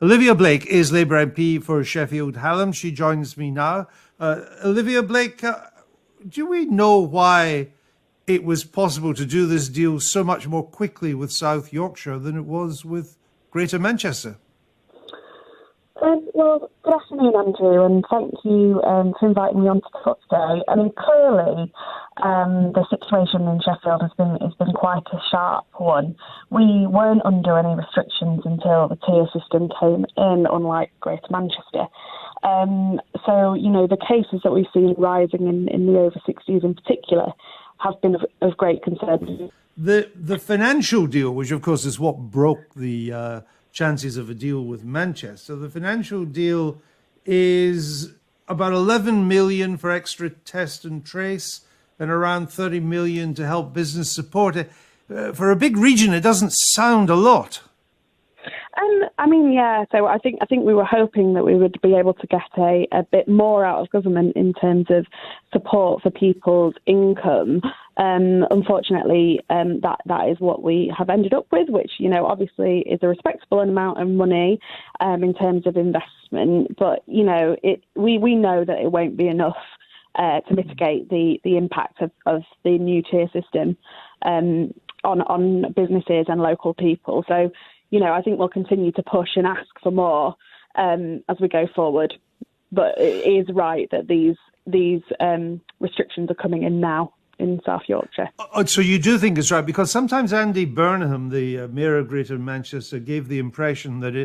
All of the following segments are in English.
Olivia Blake is Labour MP for Sheffield Hallam. She joins me now. Olivia Blake, do we know why it was possible to do this deal so much more quickly with South Yorkshire than it was with Greater Manchester? Well, good afternoon, Andrew, and thank you for inviting me onto the foot today. I mean, clearly, the situation in Sheffield has been quite a sharp one. We weren't under any restrictions until the tier system came in, unlike Greater Manchester. So, you know, the cases that we've seen rising in the over 60s in particular have been of great concern. The financial deal, which of course is what broke the chances of a deal with Manchester, the financial deal is about 11 million for extra test and trace and around 30 million to help business support it. For a big region, it doesn't sound a lot. I mean, yeah. So I think we were hoping that we would be able to get a bit more out of government in terms of support for people's income. Unfortunately, that is what we have ended up with, which, you know, obviously is a respectable amount of money in terms of investment. But, you know, we know that it won't be enough to mitigate the impact of the new tier system on businesses and local people. So, you know, I think we'll continue to push and ask for more as we go forward. But it is right that these restrictions are coming in now in South Yorkshire. So you do think it's right? Because sometimes Andy Burnham, the Mayor of Greater Manchester, gave the impression that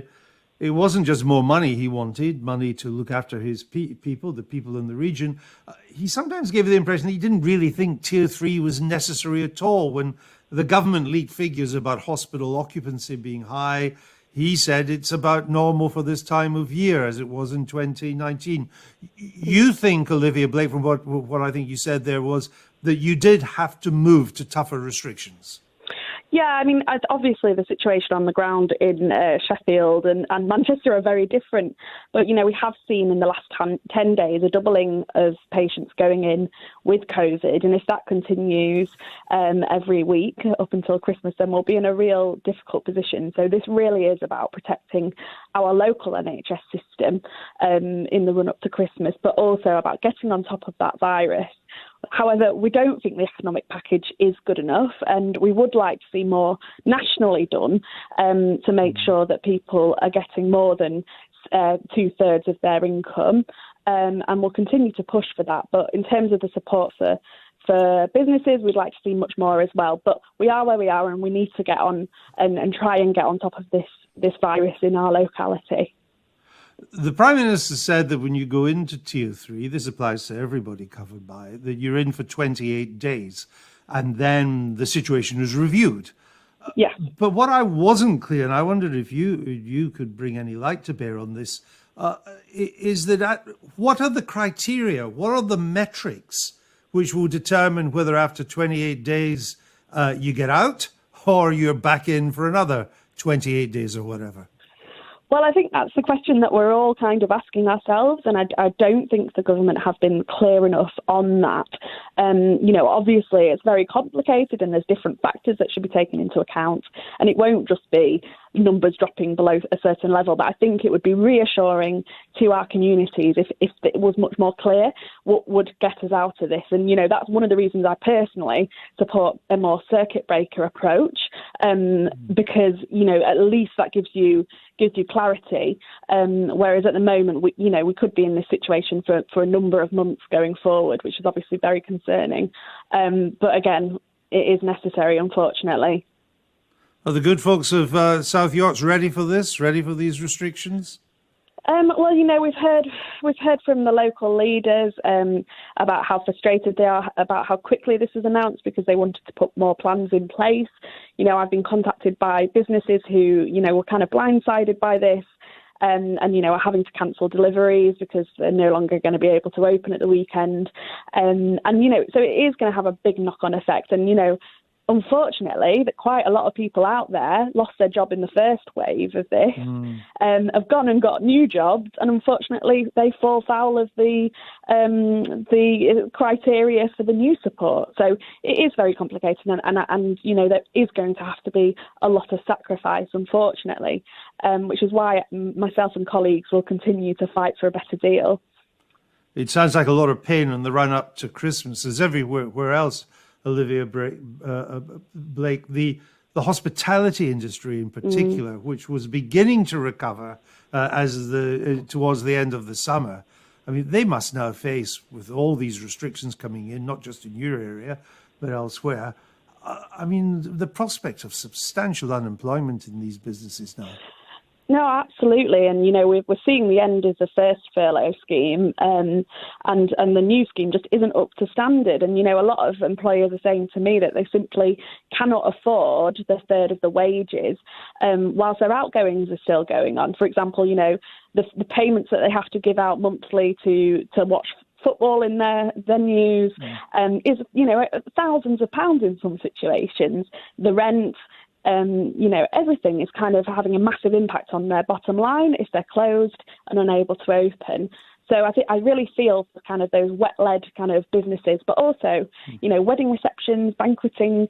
it wasn't just more money he wanted, money to look after his people, the people in the region. He sometimes gave the impression that he didn't really think Tier 3 was necessary at all. When the government leaked figures about hospital occupancy being high, he said it's about normal for this time of year, as it was in 2019. You think, Olivia Blake, from what I think you said there, was that you did have to move to tougher restrictions? Yeah, I mean, obviously the situation on the ground in Sheffield and Manchester are very different. But, you know, we have seen in the last 10 days a doubling of patients going in with COVID. And if that continues every week up until Christmas, then we'll be in a real difficult position. So this really is about protecting our local NHS system in the run-up to Christmas, but also about getting on top of that virus. However, we don't think the economic package is good enough, and we would like to see more nationally done to make sure that people are getting more than 2/3 of their income, and we'll continue to push for that. But in terms of the support for businesses, we'd like to see much more as well. But we are where we are, and we need to get on and try and get on top of this virus in our locality. The Prime Minister said that when you go into Tier 3, this applies to everybody covered by it, that you're in for 28 days and then the situation is reviewed. Yeah. But what I wasn't clear, and I wondered if you could bring any light to bear on this, is that what are the criteria, what are the metrics which will determine whether after 28 days you get out or you're back in for another 28 days or whatever? Well, I think that's the question that we're all kind of asking ourselves, and I don't think the government have been clear enough on that. You know, obviously it's very complicated and there's different factors that should be taken into account, and it won't just be numbers dropping below a certain level, but I think it would be reassuring to our communities if it was much more clear what would get us out of this. And, you know, that's one of the reasons I personally support a more circuit breaker approach, because, you know, at least that gives you clarity, whereas at the moment, we could be in this situation for a number of months going forward, which is obviously very concerning. But again, it is necessary, unfortunately. Are the good folks of South Yorkshire ready for this, ready for these restrictions? Well, you know, we've heard from the local leaders about how frustrated they are about how quickly this was announced, because they wanted to put more plans in place. You know, I've been contacted by businesses who, you know, were kind of blindsided by this and you know, are having to cancel deliveries because they're no longer going to be able to open at the weekend. And you know, so it is going to have a big knock-on effect. And, you know, unfortunately, that quite a lot of people out there lost their job in the first wave of this, have gone and got new jobs, and unfortunately, they fall foul of the criteria for the new support. So it is very complicated, and there is going to have to be a lot of sacrifice, unfortunately, which is why myself and colleagues will continue to fight for a better deal. It sounds like a lot of pain in the run-up to Christmas, as everywhere else, Olivia Blake. The hospitality industry in particular, which was beginning to recover towards the end of the summer. I mean, they must now face, with all these restrictions coming in, not just in your area, but elsewhere, the prospect of substantial unemployment in these businesses now. No, absolutely. And, we're seeing the end of the first furlough scheme, and the new scheme just isn't up to standard. And, a lot of employers are saying to me that they simply cannot afford the third of the wages whilst their outgoings are still going on. For example, the payments that they have to give out monthly to watch football in their venues is, thousands of pounds in some situations. The rent, everything is kind of having a massive impact on their bottom line if they're closed and unable to open. So I really feel for kind of those wet-led kind of businesses, but also, wedding receptions, banqueting,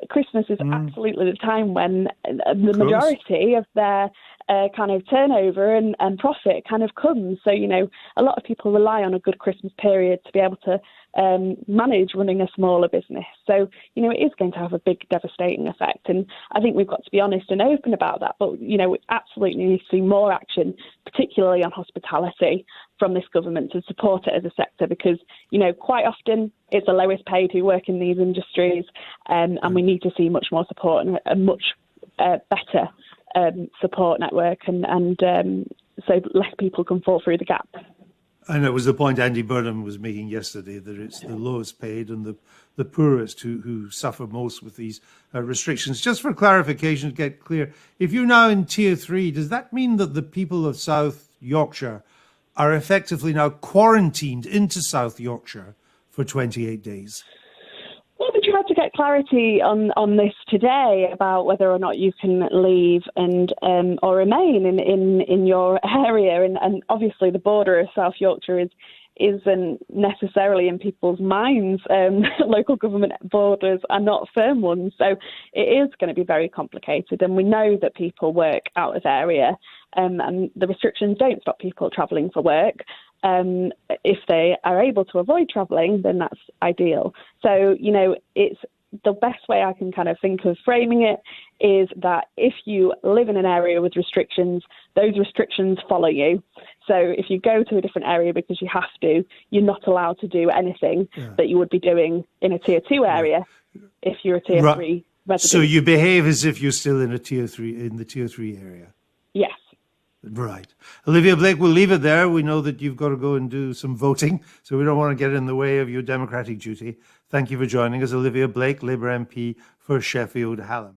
Christmas is absolutely the time when the majority of their kind of turnover and profit kind of comes. So, a lot of people rely on a good Christmas period to be able to manage running a smaller business. So, it is going to have a big devastating effect. And I think we've got to be honest and open about that. But, we absolutely need to see more action, particularly on hospitality, from this government to support it as a sector, because, quite often it's the lowest paid who work in these industries, and we need to see much more support and a much better support network, and so less people can fall through the gap. And it was the point Andy Burnham was making yesterday, that it's the lowest paid and the poorest who suffer most with these restrictions. Just for clarification, to get clear, if you're now in Tier 3, does that mean that the people of South Yorkshire are effectively now quarantined into South Yorkshire for 28 days? Well, we tried to get clarity on this today about whether or not you can leave and or remain in your area, and obviously the border of South Yorkshire isn't necessarily in people's minds. Local government borders are not firm ones, so it is going to be very complicated. And we know that people work out of area, and the restrictions don't stop people travelling for work. If they are able to avoid travelling, then that's ideal. So, it's the best way I can kind of think of framing it is that if you live in an area with restrictions, those restrictions follow you. So if you go to a different area because you have to, you're not allowed to do anything that you would be doing in a Tier 2 area if you're a Tier 3 resident. So you behave as if you're still in the Tier 3 area? Yes. Right. Olivia Blake, we'll leave it there. We know that you've got to go and do some voting, so we don't want to get in the way of your democratic duty. Thank you for joining us. Olivia Blake, Labour MP for Sheffield Hallam.